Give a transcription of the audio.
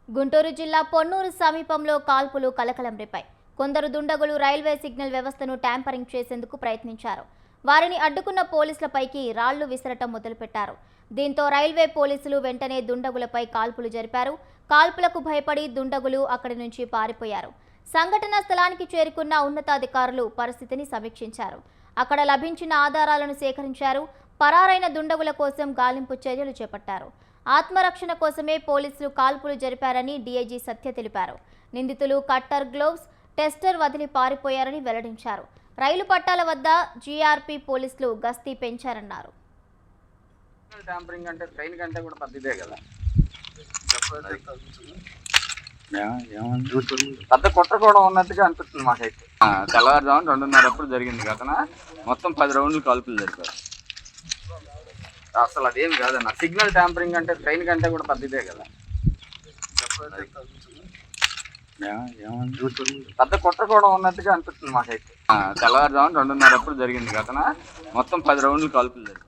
గుంటూరు జిల్లా పొన్నూరు సమీపంలో కాల్పులు కలకలం రేపాయి. కొందరు దుండగులు రైల్వే సిగ్నల్ వ్యవస్థను ట్యాంపరింగ్ చేసేందుకు ప్రయత్నించారు. వారిని అడ్డుకున్న పోలీసులపైకి రాళ్లు విసరటం మొదలుపెట్టారు. దీంతో రైల్వే పోలీసులు వెంటనే దుండగులపై కాల్పులు జరిపారు. కాల్పులకు భయపడి దుండగులు అక్కడి నుంచి పారిపోయారు. సంఘటనా స్థలానికి చేరుకున్న ఉన్నతాధికారులు పరిస్థితిని సమీక్షించారు. అక్కడ లభించిన ఆధారాలను సేకరించారు. పరారైన దుండగుల కోసం గాలింపు చర్యలు చేపట్టారు. ఆత్మరక్షణ కోసమే పోలీసులు కాల్పులు జరిపారని డీఐజీ సత్య తెలిపారు. నిందితులు కట్టర్, గ్లోవ్స్, టెస్టర్ వదిలి పారిపోయారని వెల్లడించారు. రైలు పట్టాల వద్ద జీఆర్పీ పోలీసులు గస్తీ పెంచారన్నారు. ట్యాంపరింగ్ అంటే ట్రైన్ కంటే కూడా పెద్దదే కదా, పెద్ద కుట్ర కూడా ఉన్నట్టుగా అనిపిస్తుంది మాకైతే. తెల్లవారుజామున 2:30 అప్పుడు జరిగింది ఘటన. మొత్తం 10 రౌండ్లు కాల్పులు జరిపారు. అసలు అదేం కాదన్న, సిగ్నల్ ట్యాంపరింగ్ అంటే ట్రైన్ కంటే కూడా పెద్దదే కదా, పెద్ద కుట్ర కూడా ఉన్నట్టుగా అనిపిస్తుంది మాకైతే. తెల్లవారుజామున 2:30 అప్పుడు జరిగింది ఘటన. మొత్తం 10 రౌండ్లు కాల్పులు జరిపారు.